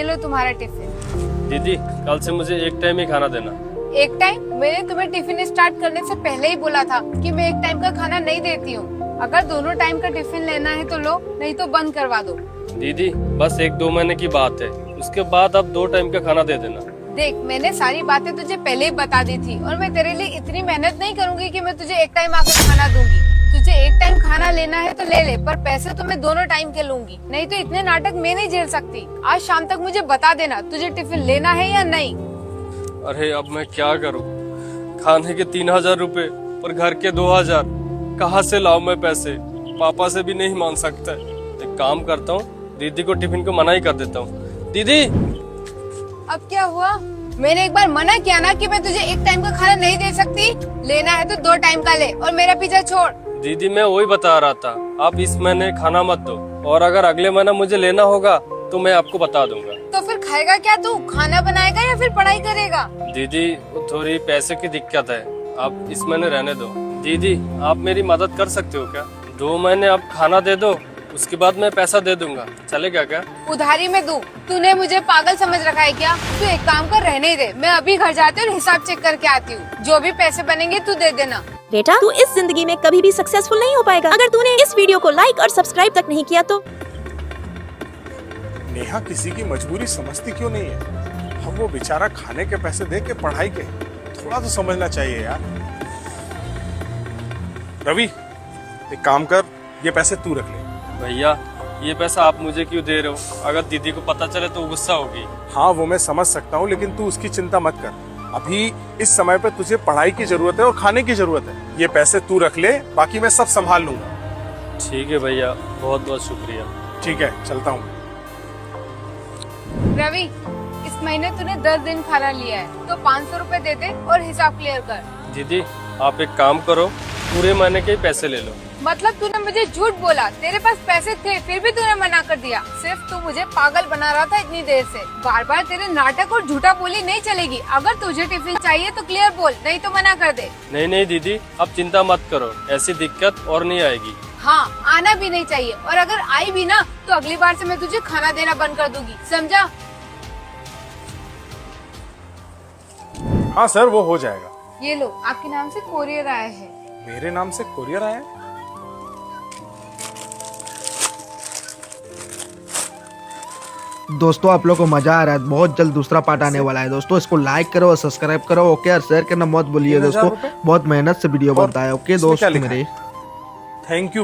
ये लो तुम्हारा टिफिन। दीदी कल से मुझे एक टाइम ही खाना देना। एक टाइम? मैंने तुम्हें टिफिन स्टार्ट करने से पहले ही बोला था कि मैं एक टाइम का खाना नहीं देती हूँ। अगर दोनों टाइम का टिफिन लेना है तो लो, नहीं तो बंद करवा दो। दीदी बस 1-2 महीने की बात है, उसके बाद अब 2 टाइम का खाना दे देना। देख, मैंने सारी बातें तुझे पहले ही बता दी थी और मैं तेरे लिए इतनी मेहनत नहीं करूँगी कि मैं तुझे एक टाइम आकर खाना दूंगी। तुझे एक टाइम खाना लेना है तो ले ले, पर पैसे तो मैं दोनों टाइम के लूंगी, नहीं तो इतने नाटक मैं नहीं झेल सकती। आज शाम तक मुझे बता देना तुझे टिफिन लेना है या नहीं। अरे अब मैं क्या करूँ, खाने के 3000 रुपए और घर के 2000, कहाँ से लाऊं मैं पैसे? पापा से भी नहीं मांग सकता। एक काम करता हूँ, दीदी को टिफिन को मना ही कर देता हूँ। दीदी अब क्या हुआ? मैंने एक बार मना किया ना कि मैं तुझे एक टाइम का खाना नहीं दे सकती। लेना है तो 2 टाइम का ले और मेरा पीछा छोड़। दीदी मैं वही बता रहा था, आप इस महीने खाना मत दो, और अगर अगले महीना मुझे लेना होगा तो मैं आपको बता दूंगा। तो फिर खाएगा क्या तू? खाना बनाएगा या फिर पढ़ाई करेगा? दीदी थोड़ी पैसे की दिक्कत है, आप इस महीने रहने दो। दीदी आप मेरी मदद कर सकते हो क्या? 2 महीने आप खाना दे दो, उसके बाद मैं पैसा दे दूंगा, चलेगा क्या? उधारी में दूं? तूने मुझे पागल समझ रखा है क्या? तू एक काम कर, रहने ही दे। मैं अभी घर जाती हूँ और हिसाब चेक करके आती हूँ। जो भी पैसे बनेंगे तू दे देना। बेटा तू इस जिंदगी में कभी भी सक्सेसफुल नहीं हो पाएगा अगर तूने इस वीडियो को लाइक और सब्सक्राइब तक नहीं किया तो। नेहा किसी की मजबूरी समझती क्यों नहीं है? अब वो बेचारा खाने के पैसे दे के पढ़ाई के, थोड़ा तो समझना चाहिए यार। रवि एक काम कर, ये पैसे तू रख ले। भैया ये पैसा आप मुझे क्यों दे रहे हो? अगर दीदी को पता चले तो गुस्सा होगी। हाँ वो मैं समझ सकता हूँ, लेकिन तू उसकी चिंता मत कर। अभी इस समय पे तुझे पढ़ाई की जरूरत है और खाने की जरूरत है। ये पैसे तू रख ले, बाकी मैं सब संभाल लूंगा। ठीक है भैया, बहुत बहुत शुक्रिया। ठीक है, चलता हूँ। रवि, इस महीने तूने 10 दिन खाना लिया है तो 500 रुपए दे दे और हिसाब क्लियर कर। दीदी आप एक काम करो, पूरे महीने के पैसे ले लो। मतलब तूने मुझे झूठ बोला? तेरे पास पैसे थे फिर भी तूने मना कर दिया। सिर्फ तू मुझे पागल बना रहा था इतनी देर से। बार बार तेरे नाटक और झूठा बोली नहीं चलेगी। अगर तुझे टिफिन चाहिए तो क्लियर बोल, नहीं तो मना कर दे। नहीं नहीं दीदी आप चिंता मत करो, ऐसी दिक्कत और नहीं आएगी। हाँ, आना भी नहीं चाहिए, और अगर आई भी ना तो अगली बार से मैं तुझे खाना देना बंद कर दूंगी, समझा? हाँ सर, वो हो जाएगा। ये लो, आपके नाम से कोरियर आया है। मेरे नाम से कोरियर आया है? दोस्तों आप लोग को मजा आ रहा है, बहुत जल्द दूसरा पार्ट आने वाला है दोस्तों। इसको लाइक करो और सब्सक्राइब करो, ओके, और शेयर करना मत भूलिए दोस्तों। बहुत मेहनत से वीडियो बनता है, ओके दोस्त मेरे। Thank you.